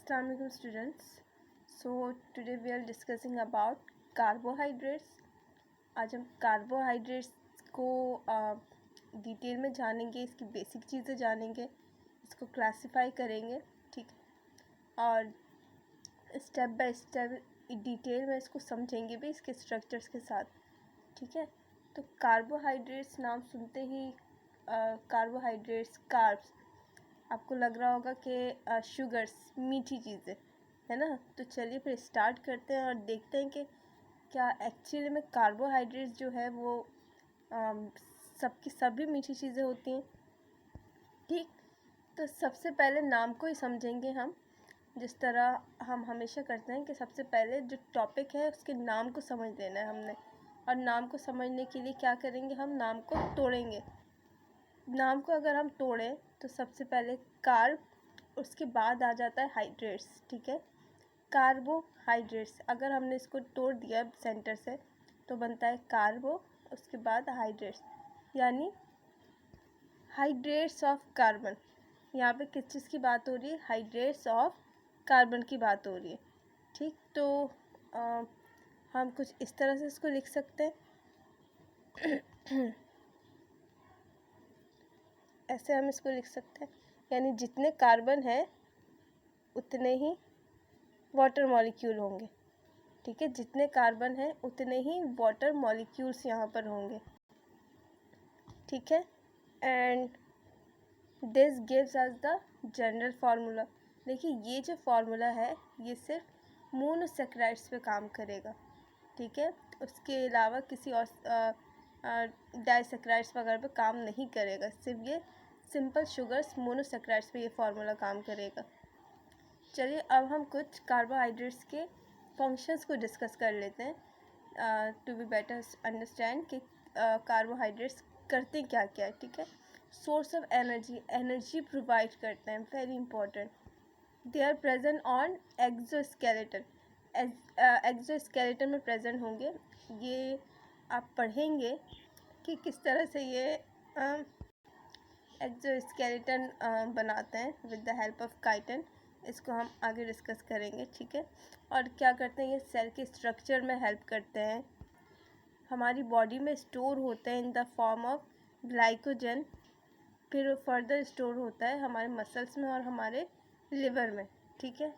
Assalamualaikum students. So today we are discussing about carbohydrates. आज हम carbohydrates को detail में जानेंगे, इसकी बेसिक चीज़ें जानेंगे, इसको क्लासिफाई करेंगे, ठीक, और स्टेप बाय स्टेप डिटेल में इसको समझेंगे भी इसके स्ट्रक्चर्स के साथ, ठीक है। तो कार्बोहाइड्रेट्स नाम सुनते ही कार्बोहाइड्रेट्स, कार्ब्स, आपको लग रहा होगा कि शुगर्स, मीठी चीज़ें, है ना। तो चलिए फिर स्टार्ट करते हैं और देखते हैं कि क्या एक्चुअली में कार्बोहाइड्रेट्स जो है वो सबकी सभी मीठी चीज़ें होती हैं, ठीक। तो सबसे पहले नाम को ही समझेंगे हम, जिस तरह हम हमेशा करते हैं कि सबसे पहले जो टॉपिक है उसके नाम को समझ लेना है हमने, और नाम को समझने के लिए क्या करेंगे, हम नाम को तोड़ेंगे। नाम को अगर हम तोड़ें तो सबसे पहले कार्ब, उसके बाद आ जाता है हाइड्रेट्स, ठीक है। कार्बोहाइड्रेट्स अगर हमने इसको तोड़ दिया सेंटर से तो बनता है कार्बो, उसके बाद हाइड्रेट्स, यानी हाइड्रेट्स ऑफ कार्बन। यहाँ पे किस चीज़ की बात हो रही है, हाइड्रेट्स ऑफ कार्बन की बात हो रही है, ठीक। तो हम कुछ इस तरह से इसको लिख सकते हैं ऐसे हम इसको लिख सकते हैं, यानी जितने कार्बन है उतने ही वाटर मॉलिक्यूल होंगे, ठीक है। जितने कार्बन है उतने ही वाटर मॉलिक्यूल्स यहाँ पर होंगे, ठीक है। And this gives us the general formula. देखिए ये जो फार्मूला है ये सिर्फ मोनोसैकेराइड्स पे काम करेगा, ठीक है। उसके अलावा किसी और डाइसैकेराइड्स वगैरह पे काम नहीं करेगा, सिर्फ ये सिंपल शुगर्स मोनोसैकेराइड्स पे ये फार्मूला काम करेगा। चलिए अब हम कुछ कार्बोहाइड्रेट्स के फंक्शंस को डिस्कस कर लेते हैं टू बी बेटर अंडरस्टैंड कि कार्बोहाइड्रेट्स करते क्या क्या है, ठीक है। Source of energy, energy provide करते हैं, very important. They are present on exoskeleton, exoskeleton में प्रेजेंट होंगे। ये आप पढ़ेंगे कि किस तरह से ये एक्सोस्केलेटन बनाते हैं with the help of chitin. इसको हम आगे डिस्कस करेंगे, ठीक है। और क्या करते हैं, ये सेल के स्ट्रक्चर में हेल्प करते हैं, हमारी बॉडी में स्टोर होते हैं in the form of glycogen, फिर फर्दर स्टोर होता है हमारे मसल्स में और हमारे लिवर में, ठीक है।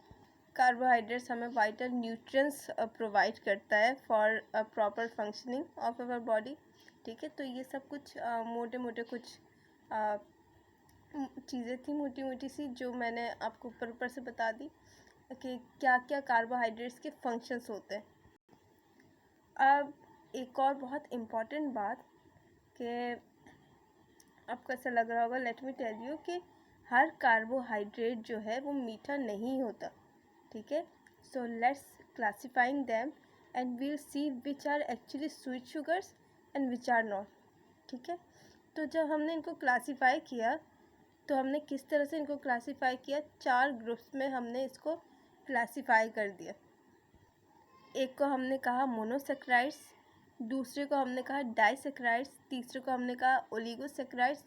कार्बोहाइड्रेट्स हमें वाइटल न्यूट्रिएंट्स प्रोवाइड करता है for proper functioning of our body, ठीक है। तो ये सब कुछ मोटे मोटे कुछ चीज़ें थी, मोटी मोटी सी, जो मैंने आपको ऊपर ऊपर से बता दी कि क्या क्या कार्बोहाइड्रेट्स के फंक्शंस होते हैं। अब एक और बहुत इम्पॉर्टेंट बात कि आपको ऐसा लग रहा होगा, लेट मी टेल यू कि हर कार्बोहाइड्रेट जो है वो मीठा नहीं होता, ठीक है। So let's classifying them and we'll see which are actually sweet sugars and which are not, ठीक है। तो जब हमने इनको क्लासिफाई किया तो हमने किस तरह से इनको क्लासिफाई किया, 4 ग्रुप्स में हमने इसको क्लासिफाई कर दिया। एक को हमने कहा मोनोसैकेराइड्स, दूसरे को हमने कहा डाइसैकेराइड्स, तीसरे को हमने कहा ओलिगोसैकेराइड्स,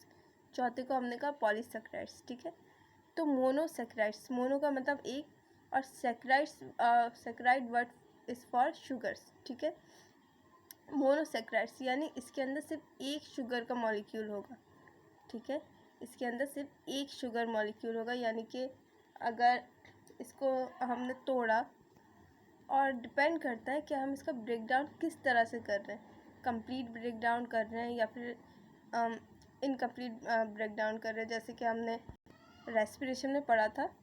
चौथे को हमने कहा पॉलीसैकेराइड्स, ठीक है। तो मोनोसैकेराइड्स, मोनो का मतलब एक, और saccharides, saccharide word is for sugars, ठीक है। मोनोसैकेराइड्स यानी इसके अंदर सिर्फ एक शुगर का मॉलिक्यूल होगा, ठीक है। इसके अंदर सिर्फ एक शुगर मॉलिक्यूल होगा, यानी कि अगर इसको हमने तोड़ा, और डिपेंड करता है कि हम इसका ब्रेक डाउन किस तरह से कर रहे हैं, कंप्लीट ब्रेक डाउन कर रहे हैं या फिर इनकम्प्लीट ब्रेक डाउन कर रहे हैं। जैसे कि हमने रेस्पिरेशन में पढ़ा था,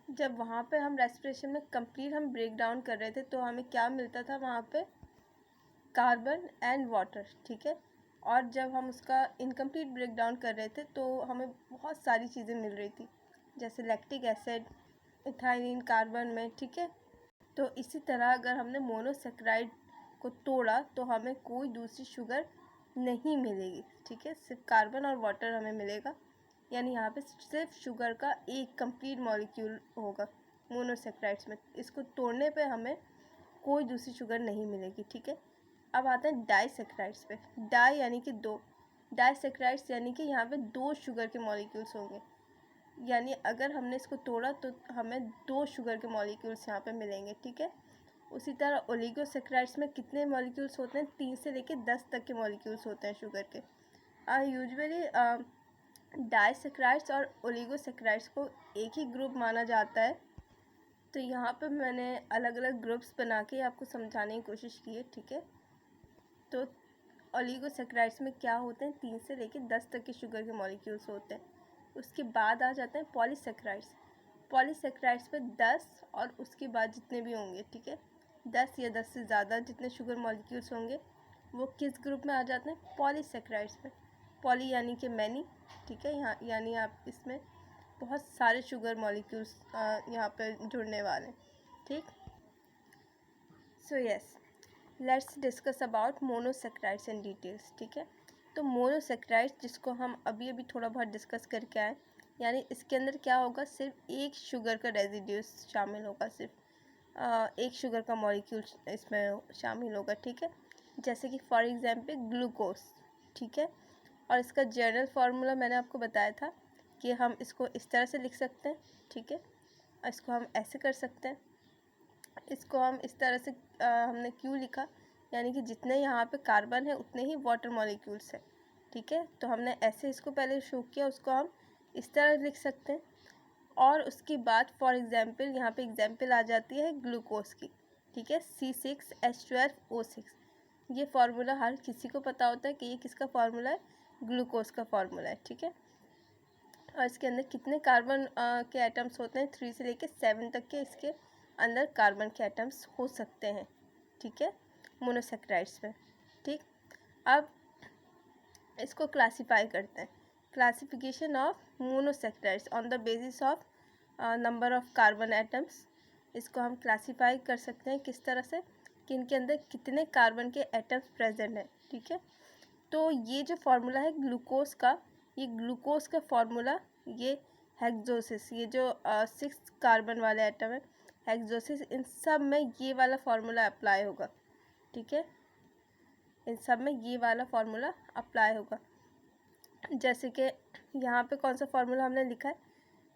जब वहाँ पे हम रेस्पिरेशन में कंप्लीट हम ब्रेक डाउन कर रहे थे तो हमें क्या मिलता था वहाँ पे, कार्बन एंड वाटर, ठीक है। और जब हम उसका इनकम्प्लीट ब्रेक डाउन कर रहे थे तो हमें बहुत सारी चीज़ें मिल रही थी, जैसे लैक्टिक एसिड, इथाइलिन कार्बन में, ठीक है। तो इसी तरह अगर हमने मोनोसैकेराइड को तोड़ा तो हमें कोई दूसरी शुगर नहीं मिलेगी, ठीक है, सिर्फ कार्बन और वाटर हमें मिलेगा, यानी यहाँ पे सिर्फ शुगर का एक कंप्लीट मॉलिक्यूल होगा मोनोसैकेराइड्स में। इसको तोड़ने पे हमें कोई दूसरी शुगर नहीं मिलेगी, ठीक है। अब आते हैं डाइसैकेराइड्स पे। डाई यानी कि दो, डाइसैकेराइड्स यानी कि यहाँ पे 2 शुगर के मॉलिक्यूल्स होंगे, यानी अगर हमने इसको तोड़ा तो हमें 2 शुगर के मॉलिक्यूल्स यहाँ पे मिलेंगे, ठीक है। उसी तरह ओलिगोसेक्राइड्स में कितने मॉलिक्यूल्स होते हैं? 3 से लेकर 10 तक के मॉलिक्यूल्स होते हैं शुगर के। यूजुअली डाइसेक्राइड्स और ओलिगोसेक्राइड्स को एक ही ग्रुप माना जाता है। तो यहाँ पे मैंने अलग अलग ग्रुप्स बना के आपको समझाने की कोशिश की है, ठीक है। तो ओलिगोसेक्राइड्स में क्या होते हैं? 3 से लेकर 10 तक के शुगर के मॉलिक्यूल्स होते हैं। उसके बाद आ जाते हैं पॉलीसेक्राइड्स। पॉलीसेक्राइड्स पे 10 और उसके बाद जितने भी होंगे, ठीक है, 10 या 10 से ज़्यादा जितने शुगर मॉलिक्यूल्स होंगे वो किस ग्रुप में आ जाते हैं? पॉलीसेक्राइड्स में। पॉली यानी कि मैनी, ठीक है, यहाँ यानी आप इसमें बहुत सारे शुगर मॉलिक्यूल्स यहाँ पे जुड़ने वाले हैं, ठीक। So yes, let's discuss about monosaccharides in details, ठीक है। तो मोनोसेक्राइड्स जिसको हम अभी अभी थोड़ा बहुत डिस्कस करके आए, यानी इसके अंदर क्या होगा? सिर्फ एक शुगर का रेजिड्यूस शामिल होगा, सिर्फ एक शुगर का मॉलिक्यूल इसमें शामिल होगा, ठीक है। जैसे कि फॉर एग्जांपल ग्लूकोज, ठीक है। और इसका जनरल फार्मूला मैंने आपको बताया था कि हम इसको इस तरह से लिख सकते हैं, ठीक है, और इसको हम ऐसे कर सकते हैं। इसको हम इस तरह से हमने क्यों लिखा? यानी कि जितने यहाँ पे कार्बन है उतने ही वाटर मॉलिक्यूल्स हैं, ठीक है। तो हमने ऐसे इसको पहले शो किया, उसको हम इस तरह लिख सकते हैं। और उसके बाद फॉर एग्जांपल यहाँ पे एग्जांपल आ जाती है ग्लूकोज की, ठीक है, C6H12O6। ये फार्मूला हर किसी को पता होता है कि ये किसका फार्मूला है? ग्लूकोज का फार्मूला है, ठीक है। और इसके अंदर कितने कार्बन के एटम्स होते हैं? 3 से लेकर 7 तक के इसके अंदर कार्बन के एटम्स हो सकते हैं, ठीक है, मोनोसेक्राइड्स में, ठीक। अब इसको क्लासिफाई करते हैं। Classification of monosaccharides on the basis of number of carbon atoms. इसको हम क्लासिफाई कर सकते हैं किस तरह से? कि इनके अंदर कितने कार्बन के एटम्स प्रेजेंट हैं, ठीक है। तो ये जो फार्मूला है ग्लूकोज का, ये ग्लूकोज का फार्मूला, ये हेक्सोसिस, ये जो 6 कार्बन वाले एटम है हेक्सोसिस, इन सब में ये वाला फार्मूला अप्लाई होगा, ठीक है। इन सब में ये वाला फार्मूला अप्लाई होगा। जैसे कि यहाँ पे कौन सा फार्मूला हमने लिखा है?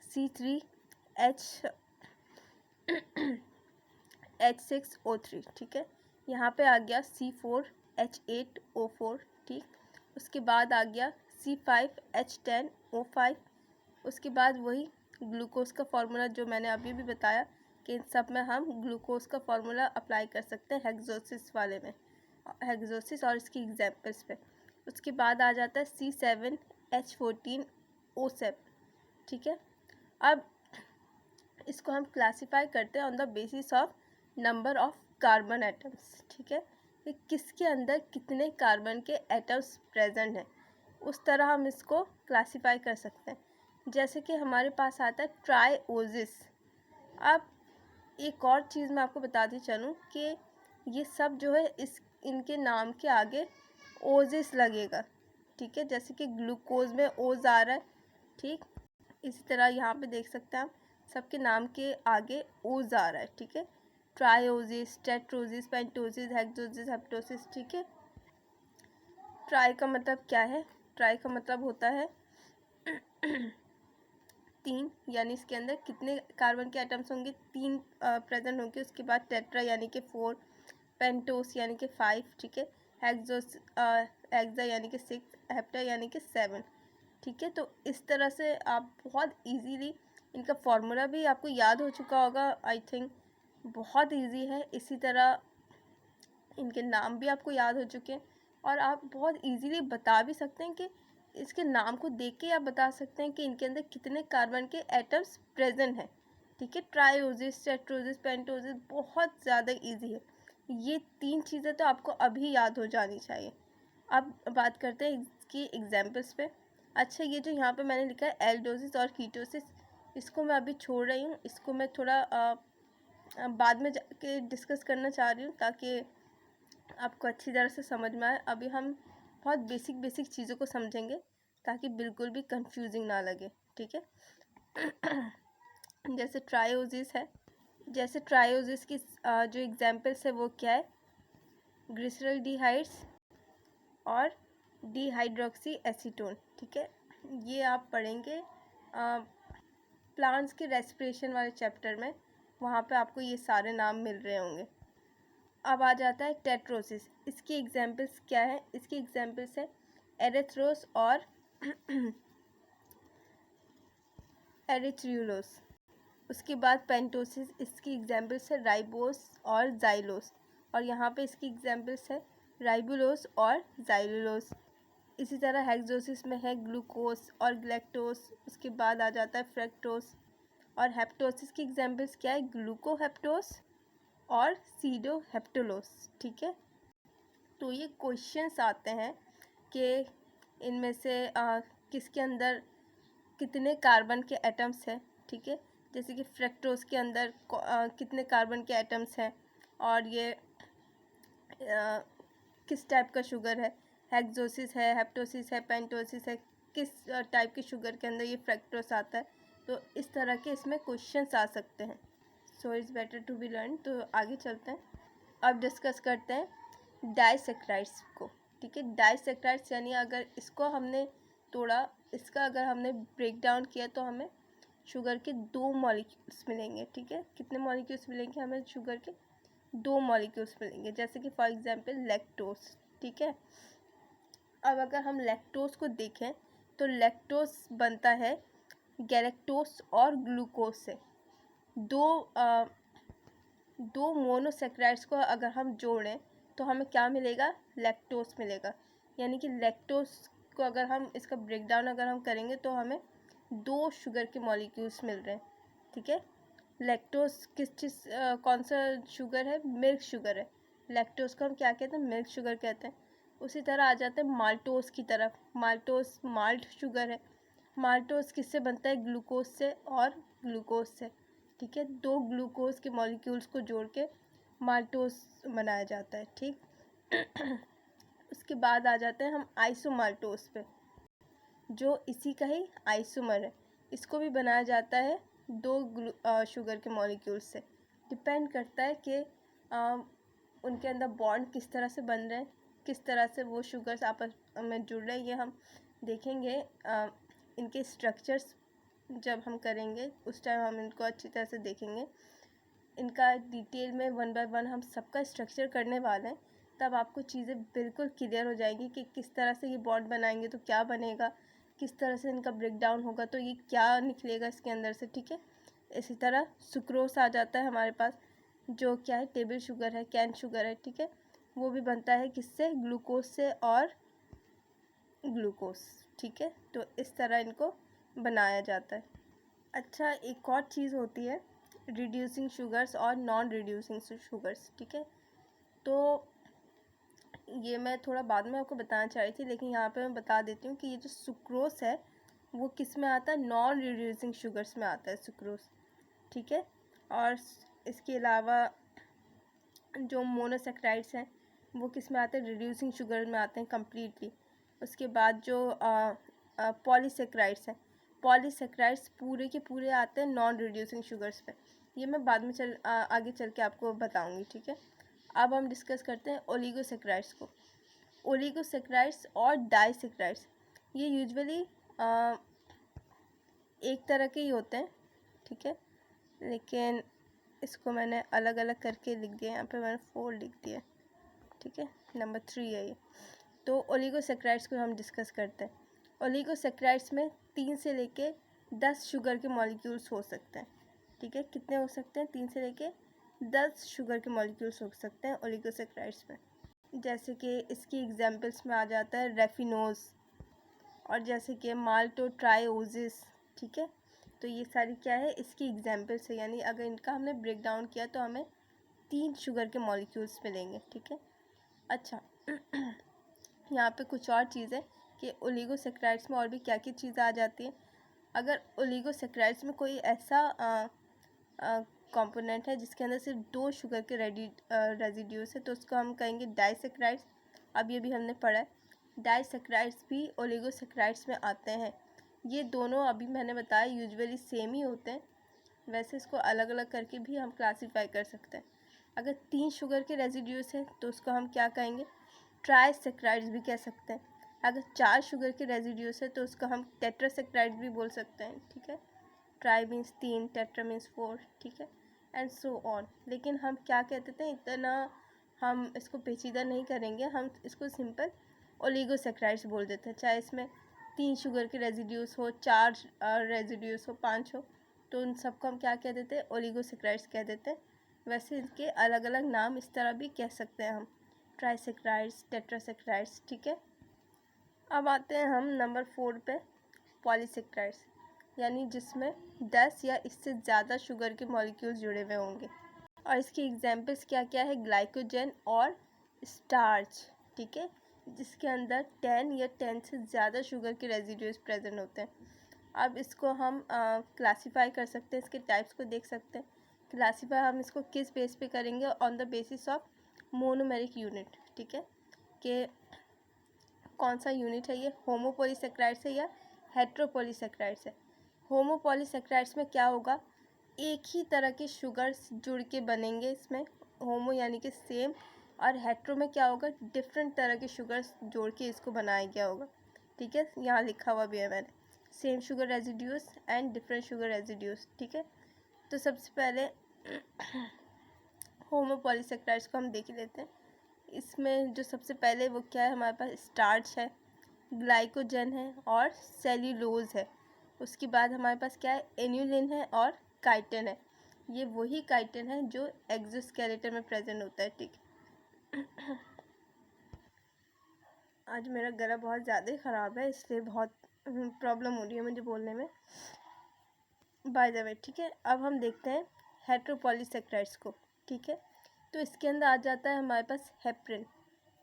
C3H6O3, ठीक है। यहाँ पे आ गया C4H8O4, ठीक। उसके बाद आ गया C5H10O5। उसके बाद वही ग्लूकोज का फार्मूला जो मैंने अभी भी बताया कि इन सब में हम ग्लूकोज का फार्मूला अप्लाई कर सकते हैं हेक्सोसिस वाले में, हेक्सोसिस और इसकी एग्जाम्पल्स पे। उसके बाद आ जाता है C7H14O7, ठीक है। अब इसको हम क्लासिफाई करते हैं on the basis of number of carbon atoms, ठीक है, कि किसके अंदर कितने कार्बन के एटम्स प्रेजेंट हैं, उस तरह हम इसको क्लासिफाई कर सकते हैं। जैसे कि हमारे पास आता है ट्राइओजिस। अब एक और चीज़ मैं आपको बताती चलूँ कि ये सब जो है इनके नाम के आगे ओजिस लगेगा, ठीक है। जैसे कि ग्लूकोज में ओज आ रहा है, ठीक, इसी तरह यहाँ पे देख सकते हैं आप सबके नाम के आगे ओज आ रहा है, ठीक है। ट्राइओजिस, टेट्रोजिस, पेंटोजिस, हेक्सोजिस, हेप्टोसिस, ठीक है। ट्राई का मतलब क्या है? ट्राई का मतलब होता है 3, यानी इसके अंदर कितने कार्बन के एटम्स होंगे? 3 प्रेजेंट होंगे। उसके बाद टेट्रा यानी कि 4, पेंटोस यानी कि 5, ठीक है, हेक्सा यानी कि 6, हेप्टा यानी कि 7, ठीक है। तो इस तरह से आप बहुत इजीली, इनका फार्मूला भी आपको याद हो चुका होगा आई थिंक, बहुत इजी है। इसी तरह इनके नाम भी आपको याद हो चुके हैं और आप बहुत इजीली बता भी सकते हैं कि इसके नाम को देख के आप बता सकते हैं कि इनके अंदर कितने कार्बन के एटम्स प्रेजेंट हैं, ठीक है। ट्राइओजिस, टेट्रोजिस, पेंटोजिस बहुत ज़्यादा इजी है। ये 3 चीज़ें तो आपको अभी याद हो जानी चाहिए। अब बात करते हैं इसकी एग्जाम्पल्स पे। अच्छा, ये जो यहाँ पे मैंने लिखा है एल्डोसिस और कीटोसिस, इसको मैं अभी छोड़ रही हूँ। इसको मैं थोड़ा बाद में जाके डिस्कस करना चाह रही हूँ ताकि आपको अच्छी तरह से समझ में आए। अभी हम बहुत बेसिक चीज़ों को समझेंगे ताकि बिल्कुल भी कंफ्यूजिंग ना लगे, ठीक है। जैसे ट्राइओजिस है, जैसे ट्राइओजिस की जो एग्जाम्पल्स है वो क्या है? ग्लिसरॉल्डिहाइड्स और डिहाइड्रोक्सी एसीटोन, ठीक है। ये आप पढ़ेंगे प्लांट्स के रेस्पिरेशन वाले चैप्टर में, वहाँ पे आपको ये सारे नाम मिल रहे होंगे। अब आ जाता है टेट्रोसिस। इसकी एग्जाम्पल्स क्या है? इसकी एग्जाम्पल्स है एरेथ्रोस और एरिथ्रियोलोस। उसके बाद पेंटोसिस, इसकी एग्जाम्पल्स है राइबोस और जाइलोस, और यहाँ पे इसकी एग्जाम्पल्स है राइबुलोस और जाइलुलोस। इसी तरह हेक्सोसिस में है ग्लूकोस और ग्लैक्टोस। उसके बाद आ जाता है फ्रक्टोस। और हेप्टोसिस की एग्जाम्पल्स क्या है? ग्लूकोहेप्टोस और सीडोहेप्टोलोस। ठीक है, तो ये क्वेश्चंस आते हैं कि इनमें से किसके अंदर कितने कार्बन के एटम्स हैं। ठीक है, जैसे कि फ्रक्टोस के अंदर कितने कार्बन के एटम्स हैं, और ये किस टाइप का शुगर है। हेक्सोसिस है, हेप्टोसिस है, पेंटोसिस है, किस टाइप के शुगर के अंदर ये फ्रक्टोस आता है। तो इस तरह के इसमें क्वेश्चंस आ सकते हैं। So it's better to be learn. तो आगे चलते हैं, अब डिस्कस करते हैं डाइसेक्राइड्स को। ठीक है, डाइसेक्राइड्स यानी अगर इसको हमने तोड़ा, इसका अगर हमने ब्रेक डाउन किया तो हमें शुगर के 2 मॉलिक्यूल्स मिलेंगे। ठीक है, कितने मॉलिक्यूल्स मिलेंगे हमें? शुगर के 2 मॉलिक्यूल्स मिलेंगे, जैसे कि फॉर एग्जांपल लैक्टोस। ठीक है, अब अगर हम लैक्टोस को देखें तो लैक्टोस बनता है गैलेक्टोस और ग्लूकोज से। दो मोनोसेक्राइड्स को अगर हम जोड़ें तो हमें क्या मिलेगा? लैक्टोस मिलेगा। यानी कि लैक्टोस को अगर हम इसका ब्रेकडाउन अगर हम करेंगे तो हमें 2 शुगर के मॉलिक्यूल्स मिल रहे हैं। ठीक है, लैक्टोस किस चीज़ कौन सा शुगर है? मिल्क शुगर है। लैक्टोस को हम क्या कहते हैं? मिल्क शुगर कहते हैं। उसी तरह आ जाते हैं माल्टोस की तरफ। माल्टोस माल्ट शुगर है। माल्टोस किससे बनता है? ग्लूकोज से और ग्लूकोज से। ठीक है, 2 ग्लूकोज के मॉलिक्यूल्स को जोड़ के माल्टोस बनाया जाता है। ठीक उसके बाद आ जाते हैं हम आइसोमाल्टोस पे, जो इसी का ही आइसोमर है। इसको भी बनाया जाता है 2 शुगर के मॉलिक्यूल्स से। डिपेंड करता है कि उनके अंदर बॉन्ड किस तरह से बन रहे हैं, किस तरह से वो शुगर्स आपस में जुड़ रहे हैं, ये हम देखेंगे। इनके स्ट्रक्चर्स जब हम करेंगे उस टाइम हम इनको अच्छी तरह से देखेंगे। इनका डिटेल में 1 बाय 1 हम सबका स्ट्रक्चर करने वाले हैं, तब आपको चीज़ें बिल्कुल क्लियर हो जाएगी कि किस तरह से ये बॉन्ड बनाएंगे तो क्या बनेगा, किस तरह से इनका ब्रेक डाउन होगा तो ये क्या निकलेगा इसके अंदर से। ठीक है, इसी तरह सुक्रोस आ जाता है हमारे पास, जो क्या है? टेबल शुगर है, कैन शुगर है। ठीक है, वो भी बनता है किससे? ग्लूकोज से और ग्लूकोज। ठीक है, तो इस तरह इनको बनाया जाता है। अच्छा, एक और चीज़ होती है रिड्यूसिंग शुगर्स और नॉन रिड्यूसिंग शुगर्स। ठीक है, तो ये मैं थोड़ा बाद में आपको बताना चाह रही थी, लेकिन यहाँ पे मैं बता देती हूँ कि ये जो सुक्रोस है वो किस में आता है? नॉन रिड्यूसिंग शुगर्स में आता है सुक्रोस। ठीक है, और इसके अलावा जो मोनोसेक्राइड्स हैं वो किस में आते हैं? रिड्यूसिंग शुगर में आते हैं कम्प्लीटली। उसके बाद जो पॉलीसेक्राइड्स हैं, पॉलीसेक्राइड्स पूरे के पूरे आते हैं नॉन रिड्यूसिंग शुगर्स पे। ये मैं बाद में आगे चल के आपको बताऊंगी। ठीक है, अब हम डिस्कस करते हैं ओलिगोसेक्राइड्स को। ओलिगोसेक्राइड्स और डाइसेक्राइड्स ये यूजुअली एक तरह के ही होते हैं। ठीक है, लेकिन इसको मैंने अलग अलग करके लिख दिया, यहाँ पे मैंने 4 लिख दिया। ठीक है, नंबर 3 है ये। तो ओलिगोसेक्राइड्स को हम डिस्कस करते हैं। ओलिगोसेक्राइड्स में 3 से लेके 10 शुगर के मॉलिक्यूल्स हो सकते हैं। ठीक है, कितने हो सकते हैं? 3 से लेके 10 शुगर के मॉलिक्यूल्स हो सकते हैं ओलिगोसेक्राइड्स में। जैसे कि इसकी एग्जांपल्स में आ जाता है रेफिनोज, और जैसे कि माल्टोट्राइओसिस। ठीक है, तो ये सारी क्या है? इसकी एग्जांपल्स है, यानी अगर इनका हमने ब्रेक डाउन किया तो हमें 3 शुगर के मॉलिक्यूल्स मिलेंगे। ठीक है, अच्छा यहाँ पे कुछ और चीज़ है कि ओलिगोसेक्राइड्स में और भी क्या क्या चीज़ें आ जाती हैं। अगर ओलिगोसेक्राइड्स में कोई ऐसा कंपोनेंट है जिसके अंदर सिर्फ 2 शुगर के रेजिड्यूज है तो उसको हम कहेंगे डाइसेक्राइड्स। अब ये भी हमने पढ़ा है, डाइसेक्राइड्स भी ओलिगोसेक्राइड्स में आते हैं। ये दोनों अभी मैंने बताया यूजुअली सेम ही होते हैं, वैसे इसको अलग अलग करके भी हम क्लासीफाई कर सकते हैं। अगर 3 शुगर के रेजिड्यूज हैं तो उसको हम क्या कहेंगे? ट्राइसेक्राइड्स भी कह सकते हैं। अगर 4 शुगर के रेजिड्यूज है तो उसको हम टेट्रासेक्राइड्स भी बोल सकते हैं। ठीक है, ट्राई मीन्स 3, टेट्रा मीन्स 4, ठीक है, एंड सो ऑन। लेकिन हम क्या कहते थे, इतना हम इसको पेचीदा नहीं करेंगे, हम इसको सिंपल ओलिगोसेक्राइड्स बोल देते हैं। चाहे इसमें 3 शुगर के रेजिड्यूज हो, 4 रेजिड्यूज हो, 5 हो, तो उन सबको हम क्या कह देते हैं, ओलिगोसेक्राइड्स कह देते हैं। वैसे इनके अलग अलग नाम इस तरह भी कह सकते हैं हम, ट्राइसेक्राइड्स, टेट्रासेक्राइड्स, ठीक है। अब आते हैं हम नंबर 4 पे, पॉलीसेक्राइड्स, यानी जिसमें 10 या इससे ज़्यादा शुगर के मॉलिक्यूल्स जुड़े हुए होंगे। और इसके एग्जाम्पल्स क्या क्या है, ग्लाइकोजन और स्टार्च, ठीक है, जिसके अंदर 10 या 10 से ज़्यादा शुगर के रेजिड्यूज प्रेजेंट होते हैं। अब इसको हम क्लासीफाई कर सकते हैं, इसके टाइप्स को देख सकते हैं। क्लासीफाई हम इसको किस बेस पे करेंगे, on the basis of monomeric unit, ठीक है, कि कौन सा यूनिट है ये, होमोपॉलीसेक्राइड्स है या हेट्रोपॉलीसेक्राइड्स है। होमोपॉलीसेक्राइड्स में क्या होगा, एक ही तरह के शुगर्स जुड़ के बनेंगे इसमें, होमो यानी कि सेम, और हेट्रो में क्या होगा, डिफरेंट तरह के शुगर्स जोड़ के इसको बनाया गया होगा, ठीक है, यहाँ लिखा हुआ भी है मैंने, same sugar residues and different sugar residues, ठीक है। तो सबसे पहले होमोपॉलीसेक्राइड्स को हम देख लेते हैं। इसमें जो सबसे पहले वो क्या है, हमारे पास स्टार्च है, ग्लाइकोजन है और सेल्यूलोज है। उसके बाद हमारे पास क्या है, एन्यूलिन है और काइटिन है। ये वही काइटिन है जो एक्सोस्केलेटन में प्रेजेंट होता है, ठीक है। आज मेरा गला बहुत ज़्यादा ही ख़राब है, इसलिए बहुत प्रॉब्लम हो रही है मुझे बोलने में, बाय द वे, ठीक है। अब हम देखते हैं हेट्रोपॉलीसेक्राइड्स को, ठीक है। तो इसके अंदर आ जाता है हमारे पास हेप्रिन,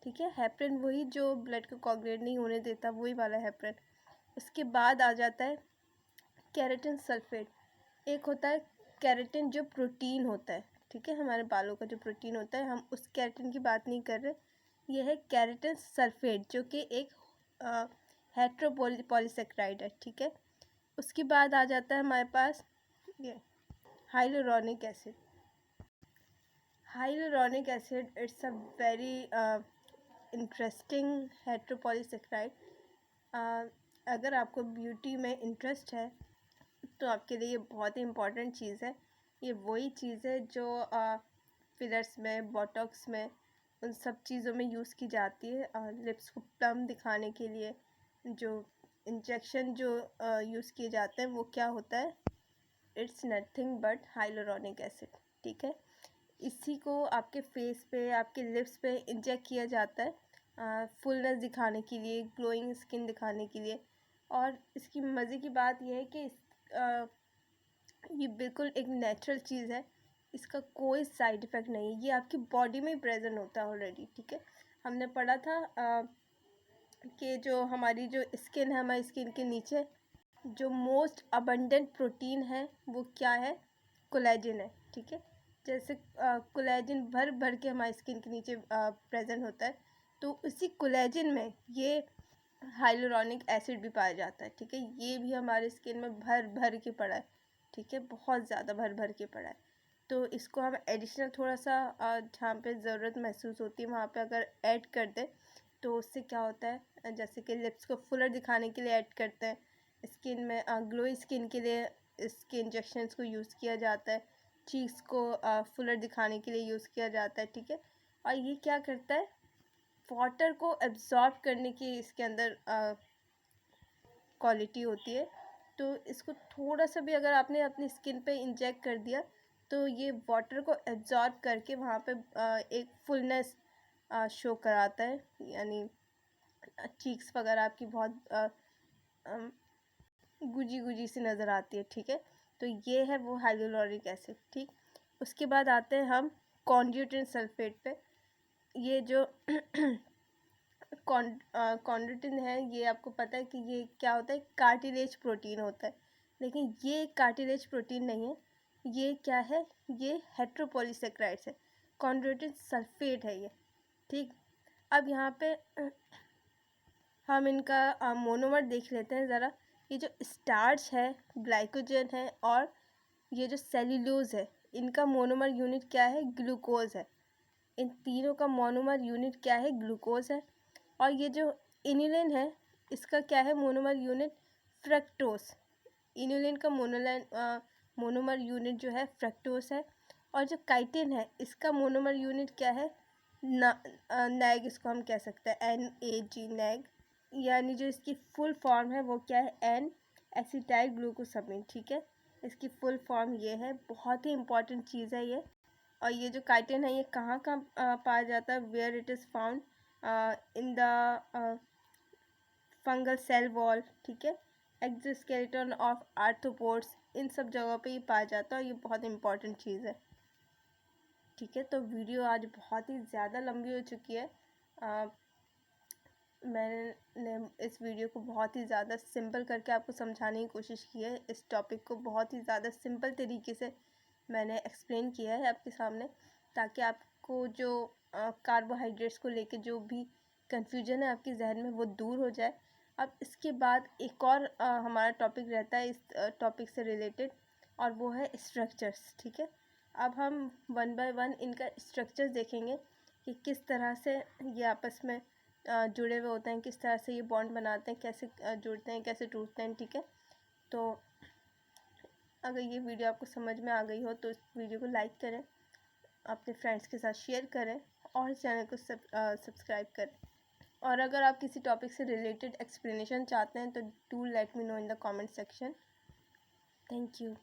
ठीक है, हेप्रिन वही जो ब्लड को कोआगुलेट नहीं होने देता, वही वाला हेप्रिन। उसके बाद आ जाता है केराटिन सल्फेट। एक होता है केराटिन जो प्रोटीन होता है, ठीक है, हमारे बालों का जो प्रोटीन होता है, हम उस केराटिन की बात नहीं कर रहे। यह है केराटिन सल्फेट जो कि एक हेट्रोपॉलीसेक्राइड है, ठीक है। उसके बाद आ जाता है हमारे पास ये hyaluronic acid. Hyaluronic acid it's a very interesting heteropolysaccharide. अगर आपको ब्यूटी में इंटरेस्ट है तो आपके लिए ये बहुत ही इम्पॉर्टेंट चीज़ है। ये वही चीज़ है जो फिलर्स में, बोटॉक्स में, उन सब चीज़ों में यूज़ की जाती है। लिप्स को प्लम दिखाने के लिए जो इंजेक्शन जो यूज़ किए जाते हैं वो क्या होता है, it's nothing but hyaluronic acid, ठीक है। इसी को आपके फेस पे, आपके लिप्स पे इंजेक्ट किया जाता है फुलनेस दिखाने के लिए, ग्लोइंग स्किन दिखाने के लिए। और इसकी मज़े की बात यह है कि ये बिल्कुल एक नेचुरल चीज़ है, इसका कोई साइड इफ़ेक्ट नहीं है, ये आपकी बॉडी में प्रेजेंट होता है ऑलरेडी, ठीक है। हमने पढ़ा था कि जो हमारी जो स्किन है, हमारी स्किन के नीचे जो मोस्ट अबंडेंट प्रोटीन है वो क्या है, कोलेजन है, ठीक है। जैसे कोलेजन भर भर के हमारी स्किन के नीचे प्रेजेंट होता है, तो उसी कोलेजन में ये हाइलुरोनिक एसिड भी पाया जाता है, ठीक है। ये भी हमारे स्किन में भर भर के पड़ा है, ठीक है, बहुत ज़्यादा भर भर के पड़ा है। तो इसको हम एडिशनल थोड़ा सा जहाँ पे ज़रूरत महसूस होती है वहाँ पे अगर ऐड कर दें तो उससे क्या होता है, जैसे कि लिप्स को फुलर दिखाने के लिए ऐड करते हैं, स्किन में ग्लो स्किन के लिए इसके इंजेक्शंस को यूज़ किया जाता है, चीक्स को फुलर दिखाने के लिए यूज़ किया जाता है, ठीक है। और ये क्या करता है, वाटर को एब्जॉर्ब करने की इसके अंदर क्वालिटी होती है। तो इसको थोड़ा सा भी अगर आपने अपनी स्किन पे इंजेक्ट कर दिया तो ये वाटर को एब्जॉर्ब करके वहाँ पे एक फुलनेस शो कराता है, यानी चीक्स वगैरह आपकी बहुत गुजी गुजी सी नज़र आती है, ठीक है। तो ये है वो हाइलुरोनिक एसिड, ठीक। उसके बाद आते हैं हम कॉन्ड्यूटिन सल्फेट पे। ये जो कॉन्ड्यूटिन है, ये आपको पता है कि ये क्या होता है, कार्टिलेज प्रोटीन होता है, लेकिन ये कार्टिलेज प्रोटीन नहीं है, ये क्या है, ये हेट्रोपॉलीसेक्राइड्स है, कॉन्ड्यूटिन सल्फेट है ये, ठीक। अब यहाँ पे हम इनका मोनोमर देख लेते हैं ज़रा। ये जो स्टार्च है, ग्लाइकोजन है और ये जो सेल्यूलोज है, इनका मोनोमर यूनिट क्या है, ग्लूकोज है। इन तीनों का मोनोमर यूनिट क्या है, ग्लूकोज है। और ये जो इन्युलिन है, इसका क्या है मोनोमर यूनिट, फ्रक्टोज, इनुलिन का मोनोमर यूनिट जो है फ्रक्टोज है, और जो काइटिन है इसका मोनोमर यूनिट क्या है, नैग इसको हम कह सकते हैं, NAG नैग, यानी जो इसकी फुल फॉर्म है वो क्या है, N एसिटाइल ग्लूकोसामिन। ठीक है, इसकी फुल फॉर्म ये है, बहुत ही इंपॉर्टेंट चीज़ है ये। और ये जो काइटिन है ये कहाँ कहाँ पाया जाता है, where it is found in the fungal cell wall. ठीक है, एक्सोस्केलेटन ऑफ आर्थ्रोपोड्स, इन सब जगहों पे ये पाया जाता है, और ये बहुत इंपॉर्टेंट चीज़ है। ठीक है, तो वीडियो आज बहुत ही ज़्यादा लंबी हो चुकी है। मैंने इस वीडियो को बहुत ही ज़्यादा सिंपल करके आपको समझाने की कोशिश की है। इस टॉपिक को बहुत ही ज़्यादा सिंपल तरीके से मैंने एक्सप्लेन किया है आपके सामने, ताकि आपको जो कार्बोहाइड्रेट्स को लेके जो भी कंफ्यूजन है आपके जहन में वो दूर हो जाए। अब इसके बाद एक और हमारा टॉपिक रहता है इस टॉपिक से रिलेटेड, और वो है स्ट्रक्चर्स। ठीक है, अब हम वन बाय वन इनका स्ट्रक्चर देखेंगे कि किस तरह से ये आपस में जुड़े हुए होते हैं, किस तरह से ये बॉन्ड बनाते हैं, कैसे जुड़ते हैं, कैसे टूटते हैं। ठीक है, तो अगर ये वीडियो आपको समझ में आ गई हो तो इस वीडियो को लाइक करें, अपने फ्रेंड्स के साथ शेयर करें, और चैनल को सब्सक्राइब करें। और अगर आप किसी टॉपिक से रिलेटेड एक्सप्लेनेशन चाहते हैं तो do let me know in the comment section. Thank you.